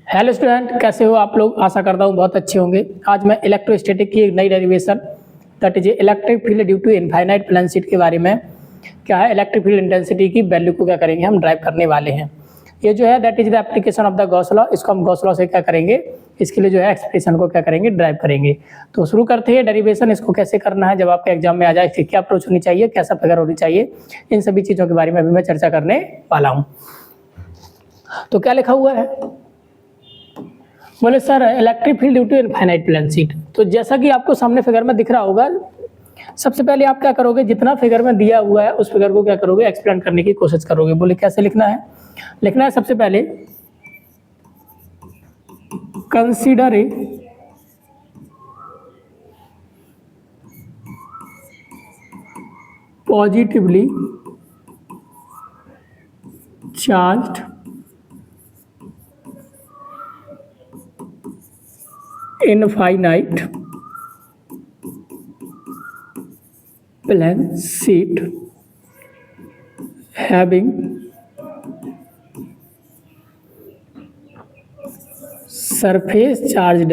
Hello student, कैसे हो आप लोग। आशा करता हूँ बहुत अच्छे होंगे। आज मैं इलेक्ट्रोस्टैटिक की एक नई derivation that is electric field due to infinite plane sheet के बारे में क्या है इलेक्ट्रिक फील्ड इंटेंसिटी की वैल्यू को क्या करेंगे हम ड्राइव करने वाले हैं। ये जो है that is the application of the Gauss law. इसको हम गॉस लॉ से क्या करेंगे, इसके लिए जो है एक्सप्रेशन को क्या करेंगे ड्राइव करेंगे। तो शुरू करते हैं डेरिवेशन। इसको कैसे करना है, जब आपके एग्जाम में आ जाए, इसकी क्या अप्रोच होनी चाहिए, कैसा फिगर होनी चाहिए, इन सभी चीज़ों के बारे में अभी मैं चर्चा करने वाला हूँ। तो क्या लिखा हुआ है, बोले sir electric field due to infinite plane sheet. तो जैसा कि आपको सामने फिगर में दिख रहा होगा, सबसे पहले आप क्या करोगे, जितना फिगर में दिया हुआ है उस फिगर को क्या करोगे, एक्सप्लेन करने की कोशिश करोगे। बोले कैसे लिखना है, लिखना है सबसे पहले consider a positively charged infinite plane sheet having surface charge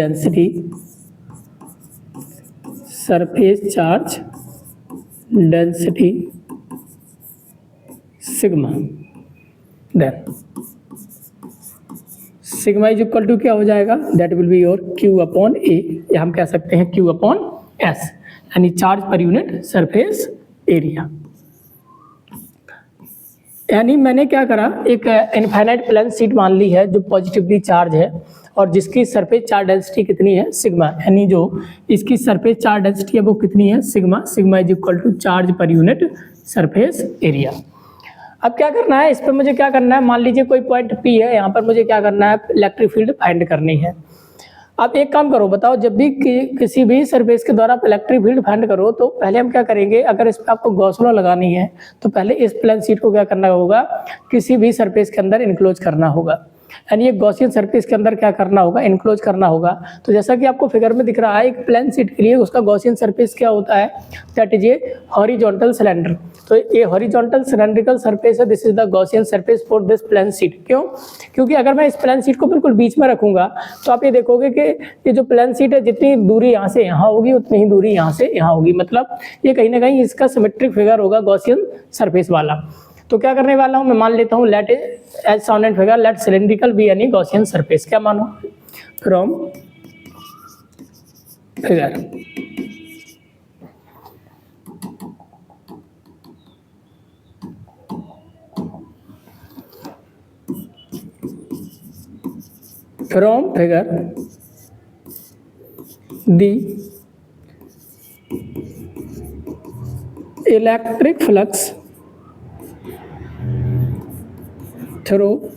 density sigma, then sigma is equal to क्या हो जाएगा, that will be your q upon A, या हम कह सकते हैं क्यू अपॉन एस, यानी charge per unit surface area. यानी मैंने क्या करा, एक इनफाइनाइट प्लेन शीट मान ली है जो पॉजिटिवली चार्ज है और जिसकी सरफेस चार्ज डेंसिटी कितनी है, सिग्मा, यानी जो इसकी सरफेस चार्ज डेंसिटी है वो कितनी है, sigma. Sigma is equal to charge per unit surface area. अब क्या करना है, इस पर मुझे क्या करना है, मान लीजिए कोई पॉइंट P है, यहाँ पर मुझे क्या करना है, इलेक्ट्रिक फील्ड फाइंड करनी है। अब एक काम करो, बताओ जब भी किसी भी सरफेस के द्वारा इलेक्ट्रिक फील्ड फाइंड करो तो पहले हम क्या करेंगे, अगर इस पर आपको गॉस लॉ लगानी है तो पहले इस प्लेन शीट को क्या करना होगा, किसी भी सरफेस के अंदर इनक्लोज करना होगा, यानी एक गॉसियन सरफेस के अंदर क्या करना होगा, इनक्लोज करना होगा। तो जैसा कि आपको फिगर में दिख रहा है, एक प्लेन शीट के लिए उसका गॉसियन सरफेस क्या होता है, that is a horizontal cylinder. तो ये हॉरिजॉन्टल सिलेंड्रिकल सरफेस है, this is the Gaussian surface for this plane sheet. क्यों, क्योंकि अगर मैं इस प्लेन शीट को बिल्कुल बीच में रखूंगा तो आप ये देखोगे कि ये जो प्लेन शीट है, जितनी दूरी यहाँ से यहाँ होगी उतनी ही दूरी यहाँ से यहाँ होगी, मतलब ये कहीं ना कहीं इसका सिमेट्रिक फिगर होगा गॉसियन सरफेस वाला। तो क्या करने वाला हूँ, मैं मान लेता हूँ let as sound figure, let cylindrical be यानी गॉसियन सरफेस। क्या मानो, from figure the electric flux through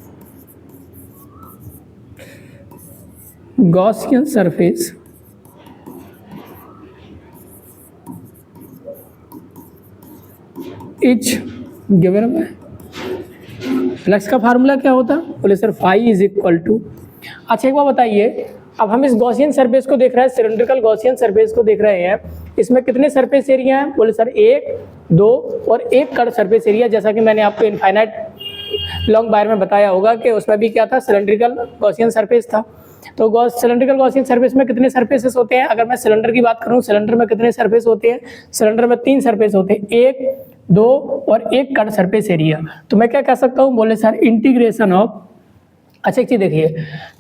Gaussian surface is given by, flux का फार्मूला क्या होता है, बोले sir phi is equal to. अच्छा एक बार बताइए, अब हम इस गॉसियन सरफेस को देख रहे हैं, सिलेंड्रिकल गॉसियन सरफेस को देख रहे हैं, इसमें कितने सरफेस एरिया हैं, बोले सर 1, 2 और 1 कट सरफेस एरिया। जैसा कि मैंने आपको इनफाइनाइट लॉन्ग वायर में बताया होगा कि उसमें भी क्या था, सिलेंड्रिकल गॉसियन सरफेस था। तो सिलेंड्रिकल गॉसियन सरफेस में कितने सरफेसेस होते हैं, अगर मैं सिलेंडर की बात करूं, सिलेंडर में कितने सरफेस होते हैं, सिलेंडर में 3 सरफेस होते हैं, 1, 2 और 1 कट सरफेस एरिया। तो मैं क्या कह सकता हूं, बोले सर इंटीग्रेशन ऑफ, अच्छा एक चीज देखिए,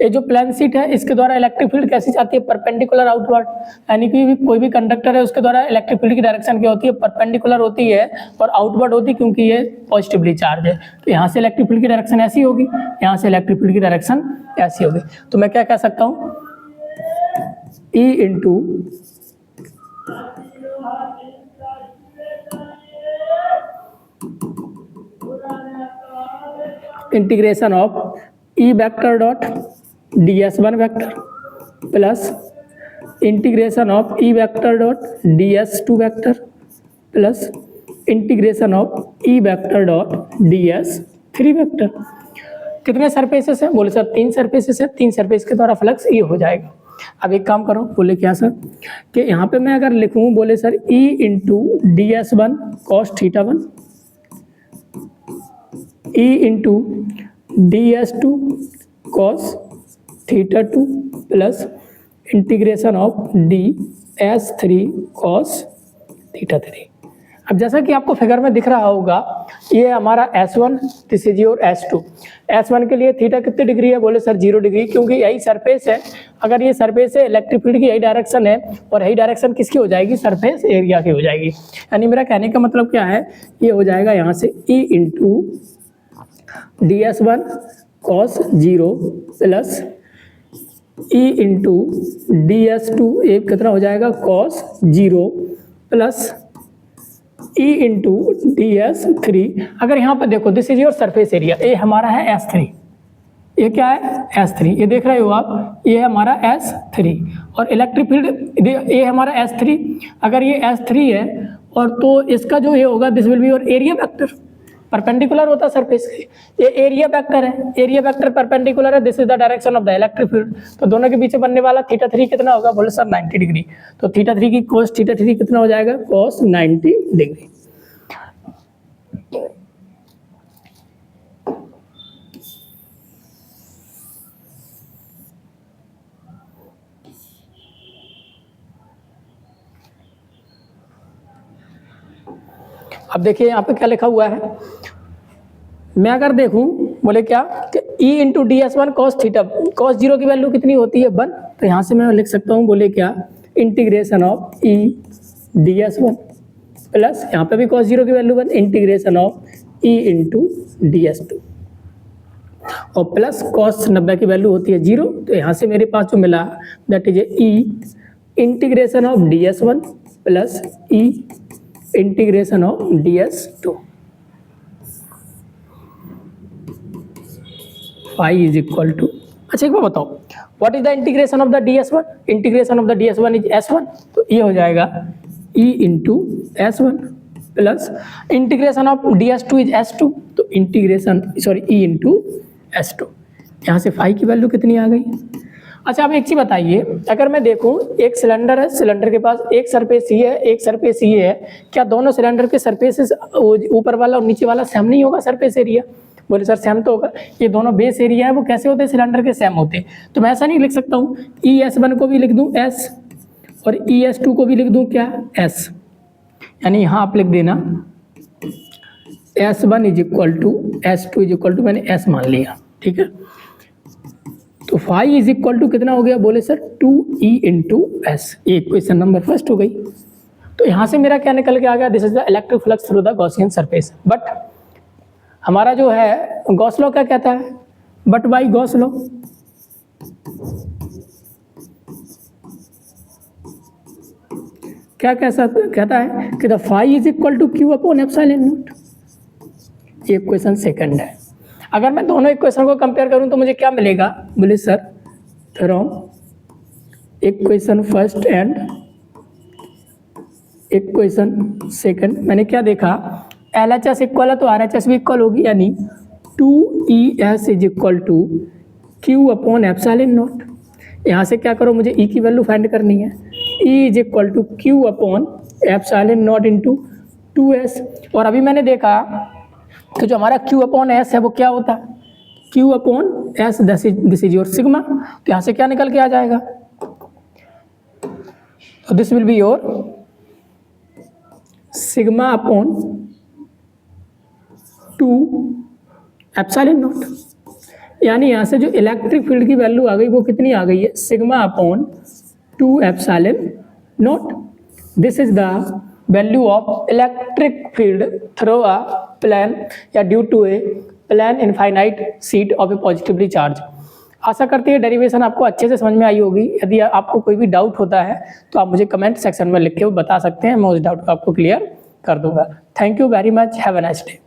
ये जो प्लेन शीट है इसके द्वारा इलेक्ट्रिक फील्ड कैसी जाती है, परपेंडिकुलर आउटवर्ड, यानी कि कोई भी कंडक्टर है उसके द्वारा इलेक्ट्रिक फील्ड की डायरेक्शन क्या होती है, परपेंडिकुलर होती है और आउटवर्ड होती है, क्योंकि ये पॉजिटिवली चार्ज है। तो यहाँ से इलेक्ट्रिक फील्ड की डायरेक्शन ऐसी होगी, यहाँ से इलेक्ट्रिक फील्ड की डायरेक्शन ऐसी होगी। तो मैं क्या कह सकता हूँ, E into integration of E vector dot ds1 vector plus integration of E vector dot ds2 vector plus integration of E vector dot ds3 vector. कितने सरफेसेस हैं, बोले सर 3 सरफेसेस है, 3 सरफेस के द्वारा फ्लक्स E हो जाएगा। अब एक काम करो, बोले क्या सर, कि यहाँ पे मैं अगर लिखूँ, बोले sir E into ds1 cos θ1, E into ds2 cos θ2 plus integration of ds3 cos θ3। अब जैसा कि आपको फिगर में दिख रहा होगा, ये हमारा S1, this is your S2। S1 के लिए थीटा कितने डिग्री है? बोले सर 0 डिग्री, क्योंकि यही सरफेस है। अगर ये सरफेस है, इलेक्ट्रिक फील्ड की यही डायरेक्शन है, और यही डायरेक्शन किसकी हो जाएगी? सरफेस एरिया की हो जाएगी। यानी मेरा कहने का मतलब क्या है, ये हो जाएगा यहाँ से E into ds1 cos 0 plus E into ds2, एक कितना हो जाएगा? cos 0 plus E into ds3। अगर यहाँ पर देखो, this is your surface area, ये हमारा है S3, ये क्या है? S3, ये देख रहे हो आप, ये है हमारा S3, और इलेक्ट्रिक फील्ड ये हमारा S3। अगर ये S3 है, और तो इसका जो ये होगा, this will be your area vector, perpendicular होता है सरफेस के, ये एरिया वेक्टर है, एरिया वेक्टर परपेंडिकुलर है, this is the direction of the electric field. तो दोनों के पीछे बनने वाला θ3 कितना होगा? बोले सर 90 डिग्री। तो θ3 की cos θ3 कितना हो जाएगा? cos 90 degree. अब देखिए यहाँ पे क्या लिखा हुआ है, मैं अगर देखूं, बोले क्या कि E into ds1 cos theta, cos 0 की वैल्यू कितनी होती है? 1। तो यहाँ से मैं लिख सकता हूँ, बोले क्या, integration of E ds1 plus यहाँ पे भी cos 0 की value 1, integration of E into ds2, और प्लस cos 90 की वैल्यू होती है 0। तो यहाँ से मेरे पास जो मिला, that is E integration of ds1 plus E integration of ds2। Phi is equal to, अच्छा एक बार बताओ, what is the integration of the ds1? Integration of the ds1 is s1, तो ये हो जाएगा E into s1 plus integration of ds2 is s2, तो integration E into s2। यहाँ से फाई की वैल्यू कितनी आ गई? अच्छा अब एक चीज बताइए, अगर मैं देखूं, एक सिलेंडर है, सिलेंडर के पास एक सरफेस ही है, एक सरफेस ही है, क्या दोनों सिलेंडर के सरफेसेस ऊपर वाला और नीचे वाला सेम नहीं होगा सरफेस एरिया? बोले सर सेम तो होगा। ये दोनों बेस एरिया है, वो कैसे होते हैं? सिलेंडर के सेम होते हैं। तो मैं ऐसा नहीं लिख सकता हूँ, ES1 को भी लिख दूँ S, और ES2 को भी लिख दूँ क्या? S। यानी यहाँ आप लिख देना S1 is equal to S2 is equal to, मैंने S मान लिया, ठीक है। तो फाई इज इक्वल टू कितना हो गया? बोले सर 2E इंटू एस। ये क्वेश्चन नंबर फर्स्ट हो गई। तो यहाँ से मेरा क्या निकल के आ गया? This is the electric flux through the Gaussian surface. But हमारा जो है गॉस लॉ क्या कहता है? बट बाई गॉस लॉ क्या कहता है कि the phi is equal to Q upon epsilon naught. ये क्वेश्चन सेकंड है। अगर मैं दोनों इक्वेशन को कंपेयर करूं तो मुझे क्या मिलेगा? बोले sir from equation first and equation second मैंने क्या देखा? LHS इक्वल है तो RHS भी इक्वल होगी, यानी 2ES is equal to Q upon epsilon naught. यहाँ से क्या करो, मुझे E की वैल्यू फाइंड करनी है। E is equal to Q upon epsilon naught into 2S। और अभी मैंने देखा कि जो हमारा Q अपॉन S है वो क्या होता है? Q upon S, this is your sigma. तो यहाँ से क्या निकल के आ जाएगा? तो this will be your sigma upon 2 epsilon naught. यानी यहाँ से जो इलेक्ट्रिक फील्ड की वैल्यू आ गई वो कितनी आ गई है? Sigma upon 2 epsilon naught. This is the value of electric field through a plane या due to a plane infinite sheet of a positively charge. आशा करते हैं डेरिवेशन आपको अच्छे से समझ में आई होगी। यदि आपको कोई भी डाउट होता है तो आप मुझे कमेंट सेक्शन में लिख के बता सकते हैं, मैं उस डाउट को आपको क्लियर कर दूंगा। Thank you very much, have a nice day.